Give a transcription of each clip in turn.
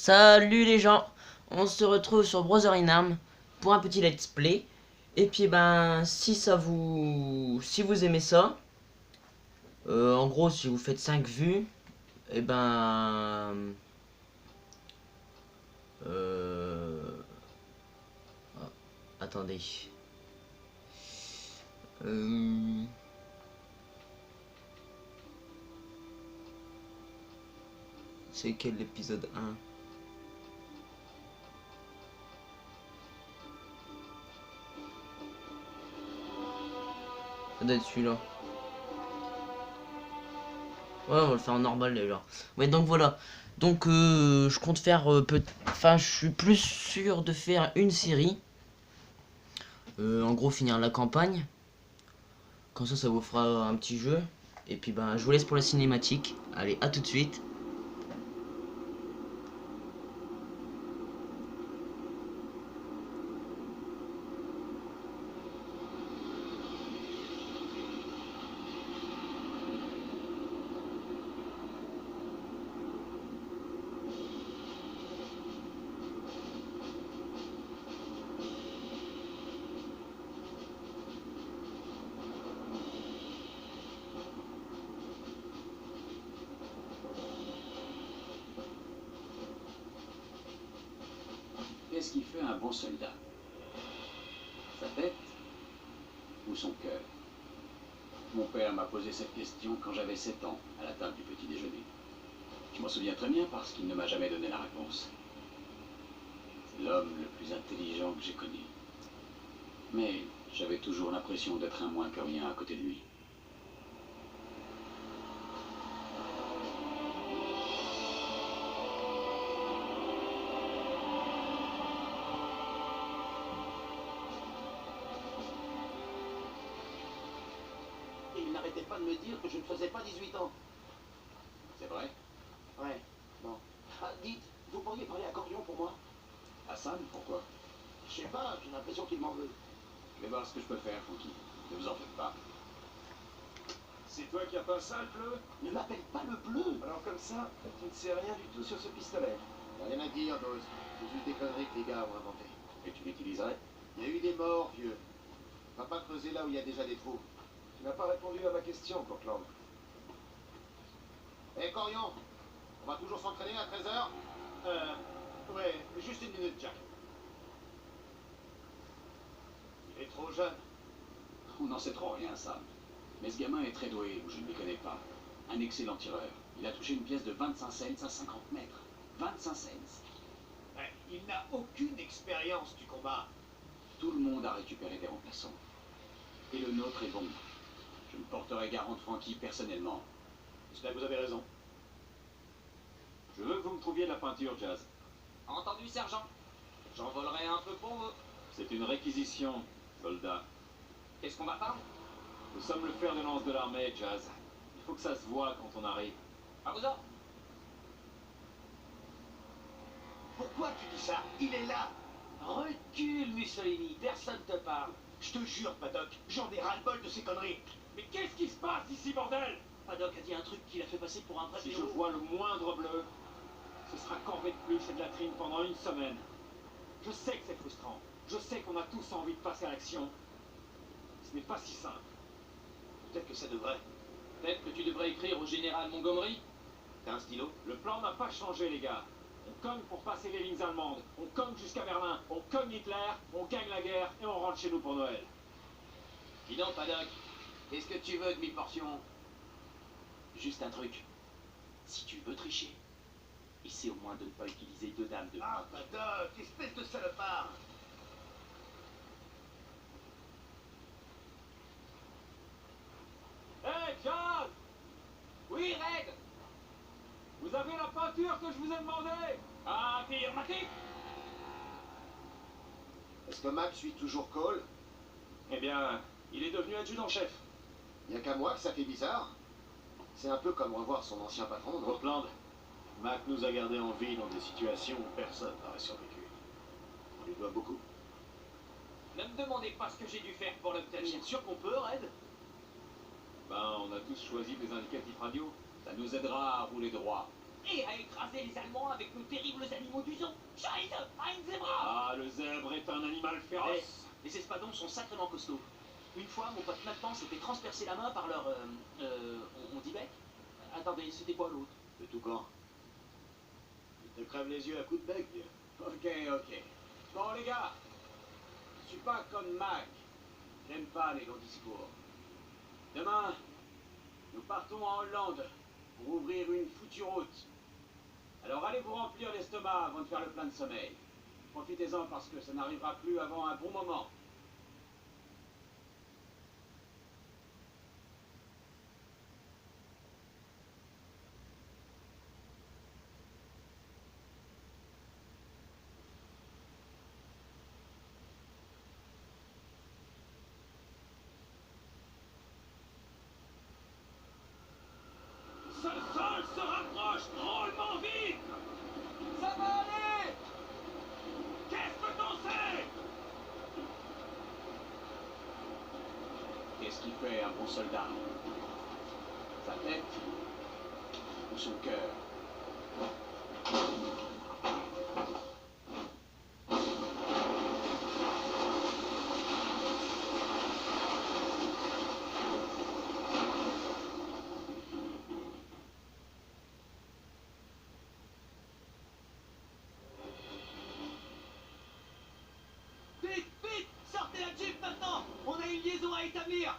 Salut les gens, on se retrouve sur Brother in Arms pour un petit let's play. Et puis ben si vous aimez ça, en gros si vous faites 5 vues, et ben euh, ah, attendez. Euh, c'est quel l'épisode 1? Ça doit être celui-là. Ouais, on va le faire en normal déjà. Ouais, donc voilà. Donc je compte faire enfin, je suis plus sûr de faire une série. En gros, finir la campagne. Comme ça vous fera un petit jeu. Et puis ben, je vous laisse pour la cinématique. Allez, à tout de suite. Qu'est-ce qui fait un bon soldat? Sa tête ou son cœur? Mon père m'a posé cette question quand j'avais 7 ans, à la table du petit déjeuner. Je m'en souviens très bien parce qu'il ne m'a jamais donné la réponse. C'est l'homme le plus intelligent que j'ai connu. Mais j'avais toujours l'impression d'être un moins que rien à côté de lui. Il n'arrêtait pas de me dire que je ne faisais pas 18 ans. C'est vrai? Ouais, bon. Ah, dites, vous pourriez parler accordion pour moi? Hassan, pourquoi? Je sais pas, j'ai l'impression qu'il m'en veut. Je vais voir ce que je peux faire, Frankie. Ne vous en faites pas. C'est toi qui as peint ça, le bleu? Ne m'appelle pas le bleu. Alors comme ça, tu ne sais rien du tout sur ce pistolet. Y'a rien à dire, Dose. C'est juste des conneries que les gars ont inventées. Et tu l'utiliserais? Il y a eu des morts, vieux. On va pas creuser là où il y a déjà des trous. Tu n'as pas répondu à ma question, Courtland. Hé, Corion, on va toujours s'entraîner à 13h? Ouais, juste une minute, Jack. Il est trop jeune. On n'en sait trop rien, Sam. Mais ce gamin est très doué, ou je ne le connais pas. Un excellent tireur. Il a touché une pièce de 25 cents à 50 mètres. 25 cents. Ouais, il n'a aucune expérience du combat. Tout le monde a récupéré des remplaçants. Et le nôtre est bon. Je me porterai garant de Frankie personnellement. J'espère que vous avez raison. Je veux que vous me trouviez de la peinture, Jazz. Entendu, sergent. J'en volerai un peu pour vous. C'est une réquisition, soldat. Qu'est-ce qu'on va faire? Nous sommes le fer de lance de l'armée, Jazz. Il faut que ça se voit quand on arrive. À vos ordres. Pourquoi tu dis ça? Il est là. Recule, Mussolini. Personne te parle. Je te jure, Paddock, j'en ai ras-le-bol de ces conneries. Mais qu'est-ce qui se passe ici, bordel? Paddock a dit un truc qui l'a fait passer pour un vrai Si je héros. vois le moindre bleu, ce sera corvée de pluche et de latrine pendant une semaine. Je sais que c'est frustrant. Je sais qu'on a tous envie de passer à l'action. Ce n'est pas si simple. Peut-être que ça devrait. Peut-être que tu devrais écrire au général Montgomery. T'as un stylo? Le plan n'a pas changé, les gars. On cogne pour passer les lignes allemandes. On cogne jusqu'à Berlin. On cogne Hitler. On gagne la guerre et on rentre chez nous pour Noël. Dis donc, Paddock, Qu'est-ce que tu veux de mi-portion? juste un truc. Si tu veux tricher, essaie au moins de ne pas utiliser deux dames de Ah, Paddock, espèce de salopard! Hey, Jazz! Oui, Red! Vous avez la peinture que je vous ai demandé? Affirmatif! Est-ce que Mac suit toujours Cole? Eh bien, il est devenu adjudant-chef. Y'a qu'à moi que ça fait bizarre. C'est un peu comme revoir son ancien patron, non? Portland, Mac nous a gardés en vie dans des situations où personne n'aurait survécu. On lui doit beaucoup. Ne me demandez pas ce que j'ai dû faire pour l'obtenir. Sûr qu'on peut, Red? Ben, on a tous choisi des indicatifs radio. Ça nous aidera à rouler droit. Et à écraser bombarder les Allemands avec nos terribles animaux du zoo. Scheiße, ein Zebra! Ah, le zèbre est un animal féroce. Les espadons sont sacrément costauds. Une fois, mon pote Nathan s'était transpercé la main par leur... on dit bec? Attendez, c'était quoi l'autre? Le toucan. Il te crève les yeux à coups de bec, vieux. Ok. Bon, les gars, je suis pas comme Mac. J'aime pas les longs discours. Demain, nous partons en Hollande pour ouvrir une foutue route. Alors allez vous remplir l'estomac avant de faire le plein de sommeil. Profitez-en parce que ça n'arrivera plus avant un bon moment. Ce sol se rapproche drôlement vite. Ça va aller! Qu'est-ce que t'en sais? Qu'est-ce qui fait un bon soldat? Sa tête ou son cœur? Vite! Sortez la Jeep maintenant! On a une liaison à établir!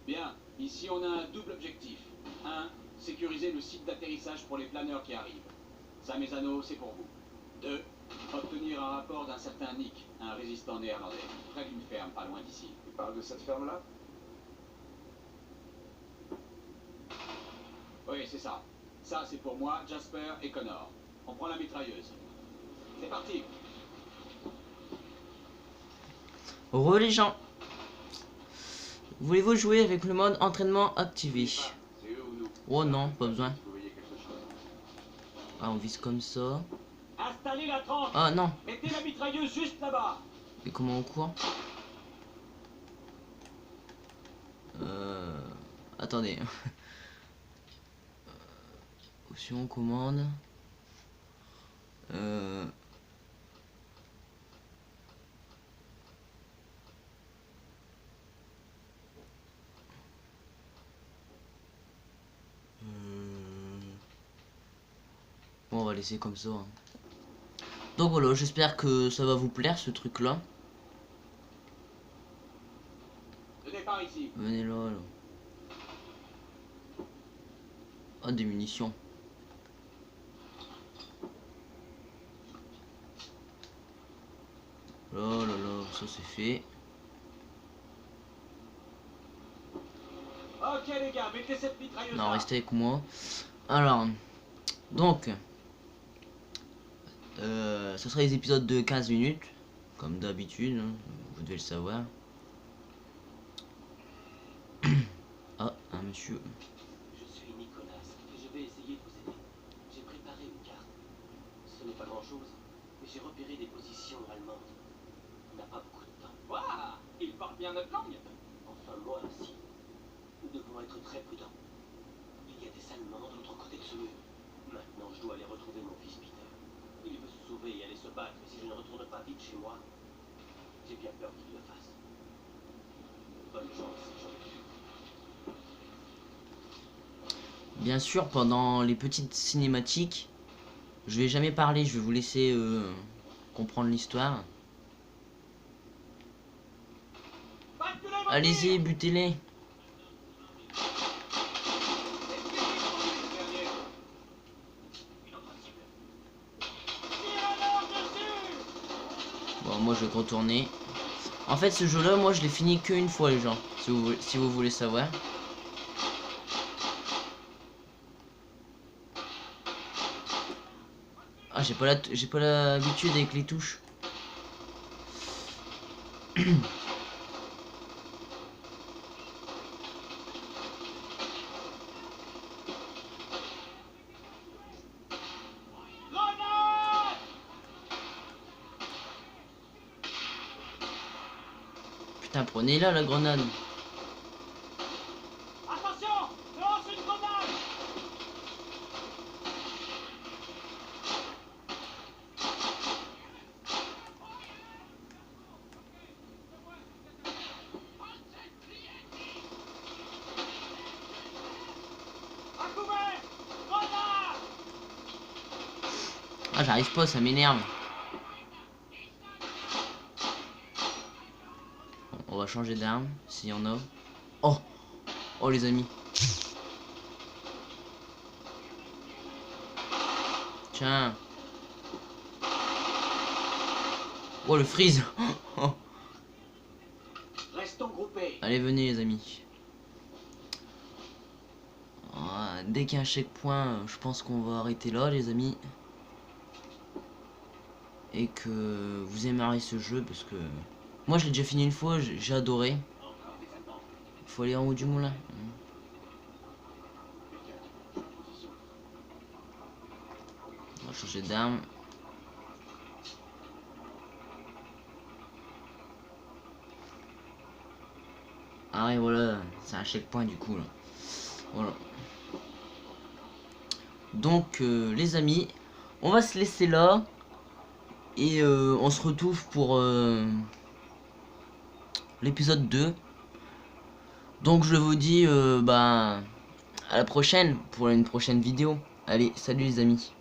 Bien, ici on a un double objectif. 1. Sécuriser le site d'atterrissage pour les planeurs qui arrivent. Ça, mes anneaux, c'est pour vous. 2. Obtenir un rapport d'un certain Nick, un résistant néerlandais, près d'une ferme pas loin d'ici. Tu parles de cette ferme-là? Oui, c'est ça. Ça, c'est pour moi, Jasper et Connor. On prend la mitrailleuse. C'est parti. Re les gens. Voulez-vous jouer avec le mode entraînement activé? C'est eux ou nous? Oh non, pas besoin. Vous voyez quelque chose? Ah, on vise comme ça. Installez la tranche! Ah non, Mettez la mitrailleuse juste là-bas! mais comment on court? Attendez. Option, commande. Bon, on va laisser comme ça. Hein. Donc voilà, j'espère que ça va vous plaire ce truc là. Le départ ici. Venez là, là. Ah, des munitions. Là, ça c'est fait. Ok les gars, mettez cette mitrailleuse Non, là! restez avec moi. Alors, donc, ce sera les épisodes de 15 minutes, comme d'habitude, hein, vous devez le savoir. Ah, un monsieur. Je suis Nicolas et je vais essayer de vous aider. J'ai préparé une carte. Ce n'est pas grand-chose, mais j'ai repéré des positions allemandes. On n'a pas beaucoup de temps. Waouh! Il parle bien notre langue! Enfin, moi aussi. Nous devons être très prudents. Il y a des Allemands de l'autre côté de ce mur. Maintenant, je dois aller retrouver mon fils Peter. Il veut se sauver et aller se battre, mais si je ne retourne pas vite chez moi, j'ai bien peur qu'il le fasse. Bonne chance, Jean-Luc. Bien sûr, pendant les petites cinématiques, Je vais jamais parler, je vais vous laisser comprendre l'histoire. Allez-y, butez-les. Bon, moi je vais contourner. En fait, ce jeu-là, moi je l'ai fini qu'une fois, les gens. Si vous voulez savoir. Ah, j'ai pas l'habitude avec les touches. Putain, prenez-la la grenade. Attention, lance une grenade. À couvert, grenade. Ah, j'arrive pas, ça m'énerve. On va changer d'arme, s'il y en a. Oh! Oh les amis. Tiens. Oh le freeze. Oh. Restons groupés. Allez, venez les amis. Ah, dès qu'il y a un checkpoint, je pense qu'on va arrêter là les amis. Et que vous aimerez ce jeu parce que... Moi je l'ai déjà fini une fois, j'ai adoré. Il faut aller en haut du moulin. On va changer d'arme. Ah ouais voilà, c'est un checkpoint du coup là. Voilà. Donc les amis, on va se laisser là. Et on se retrouve pour l'épisode 2. Donc je vous dis bah à la prochaine pour une prochaine vidéo. Allez, salut les amis.